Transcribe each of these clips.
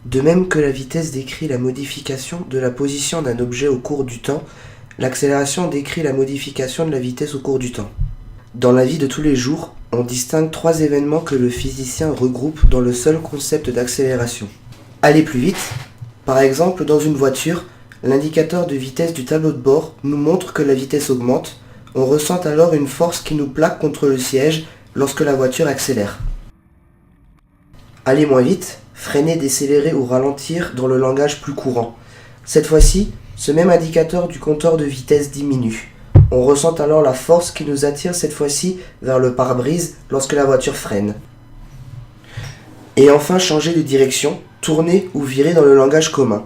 De même que la vitesse décrit la modification de la position d'un objet au cours du temps, l'accélération décrit la modification de la vitesse au cours du temps. Dans la vie de tous les jours, on distingue trois événements que le physicien regroupe dans le seul concept d'accélération. Aller plus vite. Par exemple, dans une voiture, l'indicateur de vitesse du tableau de bord nous montre que la vitesse augmente. On ressent alors une force qui nous plaque contre le siège lorsque la voiture accélère. Aller moins vite, freiner, décélérer ou ralentir dans le langage plus courant. Cette fois-ci, ce même indicateur du compteur de vitesse diminue. On ressent alors la force qui nous attire cette fois-ci vers le pare-brise lorsque la voiture freine. Et enfin, changer de direction, tourner ou virer dans le langage commun.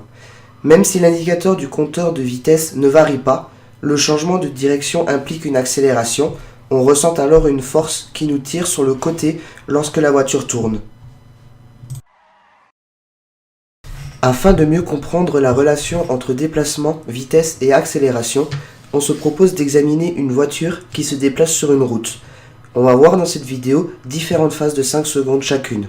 Même si l'indicateur du compteur de vitesse ne varie pas, le changement de direction implique une accélération. On ressent alors une force qui nous tire sur le côté lorsque la voiture tourne. Afin de mieux comprendre la relation entre déplacement, vitesse et accélération, on se propose d'examiner une voiture qui se déplace sur une route. On va voir dans cette vidéo différentes phases de 5 secondes chacune.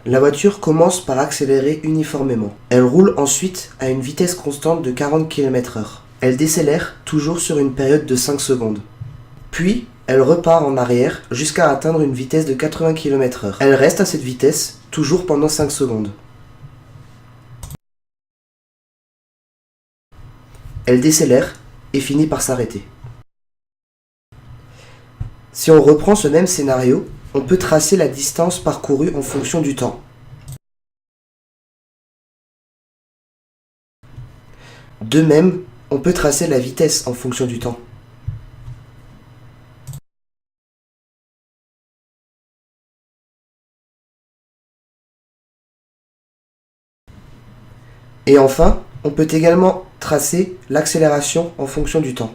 La voiture commence par accélérer uniformément. Elle roule ensuite à une vitesse constante de 40 km/h. Elle décélère toujours sur une période de 5 secondes. Puis, elle repart en arrière jusqu'à atteindre une vitesse de 80 km/h. Elle reste à cette vitesse toujours pendant 5 secondes. Elle décélère et finit par s'arrêter. Si on reprend ce même scénario, on peut tracer la distance parcourue en fonction du temps. De même, on peut tracer la vitesse en fonction du temps. Et enfin, on peut également tracer l'accélération en fonction du temps.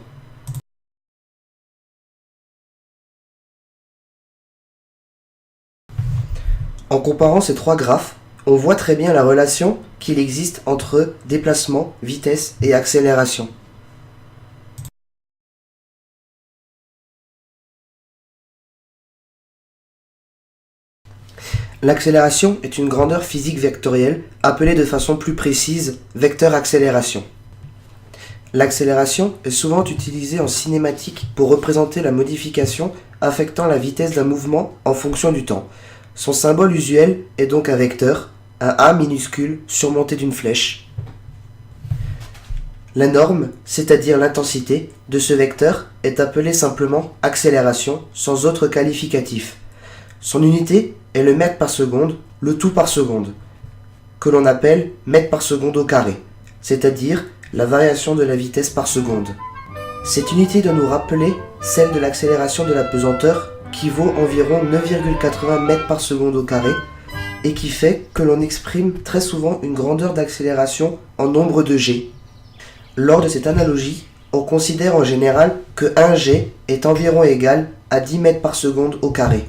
En comparant ces trois graphes, on voit très bien la relation qu'il existe entre déplacement, vitesse et accélération. L'accélération est une grandeur physique vectorielle, appelée de façon plus précise vecteur accélération. L'accélération est souvent utilisée en cinématique pour représenter la modification affectant la vitesse d'un mouvement en fonction du temps. Son symbole usuel est donc un vecteur, un A minuscule surmonté d'une flèche. La norme, c'est-à-dire l'intensité, de ce vecteur est appelée simplement accélération sans autre qualificatif. Son unité est le mètre par seconde, le tout par seconde, que l'on appelle mètre par seconde au carré, c'est-à-dire la variation de la vitesse par seconde. Cette unité doit nous rappeler celle de l'accélération de la pesanteur qui vaut environ 9,80 mètres par seconde au carré et qui fait que l'on exprime très souvent une grandeur d'accélération en nombre de g. Lors de cette analogie, on considère en général que 1 g est environ égal à 10 mètres par seconde au carré.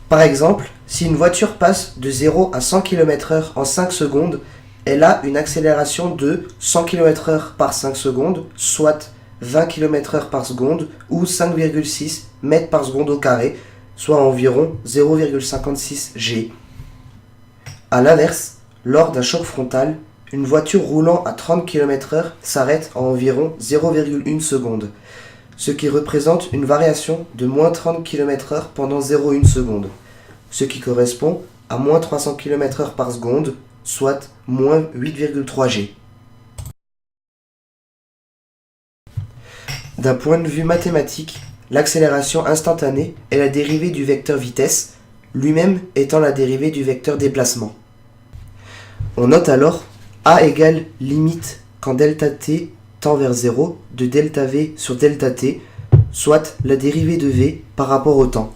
Par exemple, si une voiture passe de 0 à 100 km/h en 5 secondes, elle a une accélération de 100 km/h par 5 secondes, soit 20 km/h par seconde ou 5,6 mètres par seconde au carré, soit environ 0,56 g. A l'inverse, lors d'un choc frontal, une voiture roulant à 30 km/h s'arrête à environ 0,1 seconde, ce qui représente une variation de moins 30 km/h pendant 0,1 seconde, ce qui correspond à moins 300 km/h par seconde, soit moins 8,3 g. D'un point de vue mathématique, l'accélération instantanée est la dérivée du vecteur vitesse, lui-même étant la dérivée du vecteur déplacement. On note alors A égale limite quand ΔT tend vers 0 de ΔV sur ΔT, soit la dérivée de V par rapport au temps.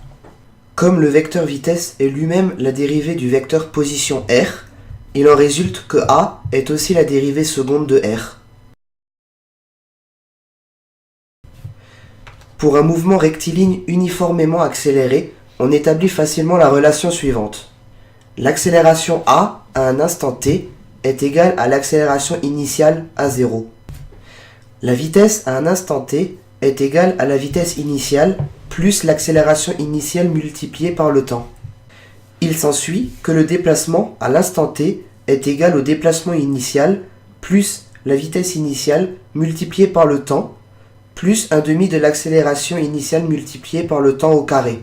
Comme le vecteur vitesse est lui-même la dérivée du vecteur position R, il en résulte que A est aussi la dérivée seconde de R. Pour un mouvement rectiligne uniformément accéléré, on établit facilement la relation suivante. L'accélération A à un instant t est égale à l'accélération initiale à 0. La vitesse à un instant t est égale à la vitesse initiale plus l'accélération initiale multipliée par le temps. Il s'ensuit que le déplacement à l'instant t est égal au déplacement initial plus la vitesse initiale multipliée par le temps plus 1/2 de l'accélération initiale multipliée par le temps au carré.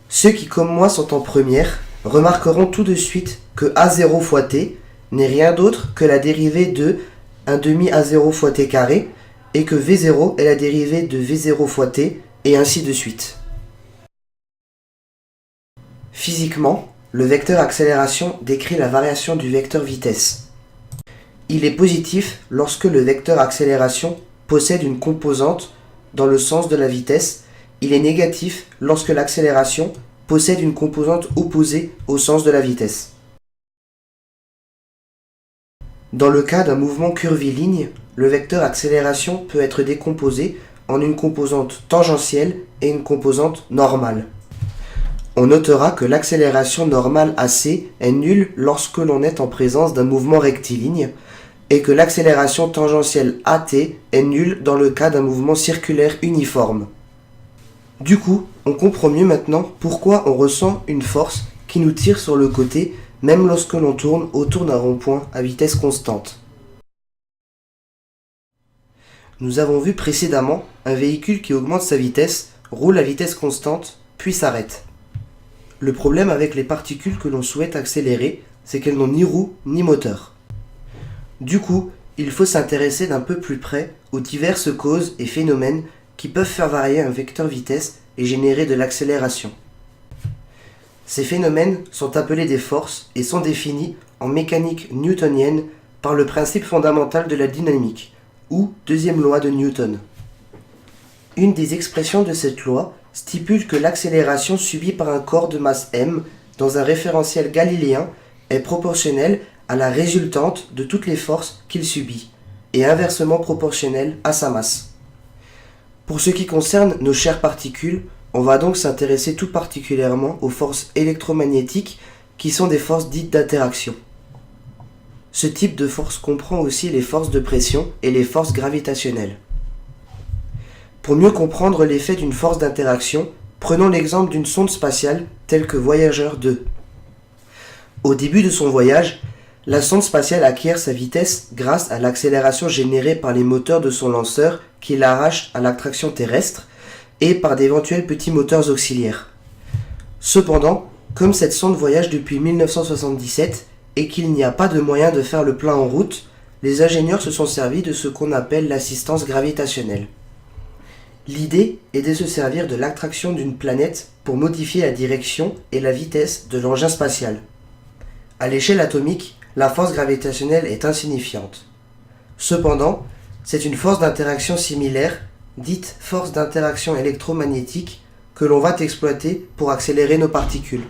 Ceux qui, comme moi, sont en première remarqueront tout de suite que a0 fois t n'est rien d'autre que la dérivée de 1/2 a0 fois t carré et que v0 est la dérivée de v0 fois t et ainsi de suite. Physiquement, le vecteur accélération décrit la variation du vecteur vitesse. Il est positif lorsque le vecteur accélération possède une composante dans le sens de la vitesse. Il est négatif lorsque l'accélération possède une composante opposée au sens de la vitesse. Dans le cas d'un mouvement curviligne, le vecteur accélération peut être décomposé en une composante tangentielle et une composante normale. On notera que l'accélération normale AC est nulle lorsque l'on est en présence d'un mouvement rectiligne et que l'accélération tangentielle AT est nulle dans le cas d'un mouvement circulaire uniforme. Du coup, on comprend mieux maintenant pourquoi on ressent une force qui nous tire sur le côté même lorsque l'on tourne autour d'un rond-point à vitesse constante. Nous avons vu précédemment un véhicule qui augmente sa vitesse, roule à vitesse constante, puis s'arrête. Le problème avec les particules que l'on souhaite accélérer, c'est qu'elles n'ont ni roue ni moteur. Du coup, il faut s'intéresser d'un peu plus près aux diverses causes et phénomènes qui peuvent faire varier un vecteur vitesse et générer de l'accélération. Ces phénomènes sont appelés des forces et sont définis en mécanique newtonienne par le principe fondamental de la dynamique, ou deuxième loi de Newton. Une des expressions de cette loi stipule que l'accélération subie par un corps de masse m dans un référentiel galiléen est proportionnelle à la résultante de toutes les forces qu'il subit, et inversement proportionnelle à sa masse. Pour ce qui concerne nos chères particules, on va donc s'intéresser tout particulièrement aux forces électromagnétiques qui sont des forces dites d'interaction. Ce type de force comprend aussi les forces de pression et les forces gravitationnelles. Pour mieux comprendre l'effet d'une force d'interaction, prenons l'exemple d'une sonde spatiale telle que Voyager 2. Au début de son voyage, la sonde spatiale acquiert sa vitesse grâce à l'accélération générée par les moteurs de son lanceur qui l'arrache à l'attraction terrestre et par d'éventuels petits moteurs auxiliaires. Cependant, comme cette sonde voyage depuis 1977 et qu'il n'y a pas de moyen de faire le plein en route, les ingénieurs se sont servis de ce qu'on appelle l'assistance gravitationnelle. L'idée est de se servir de l'attraction d'une planète pour modifier la direction et la vitesse de l'engin spatial. À l'échelle atomique, la force gravitationnelle est insignifiante. Cependant, c'est une force d'interaction similaire, dite force d'interaction électromagnétique, que l'on va exploiter pour accélérer nos particules.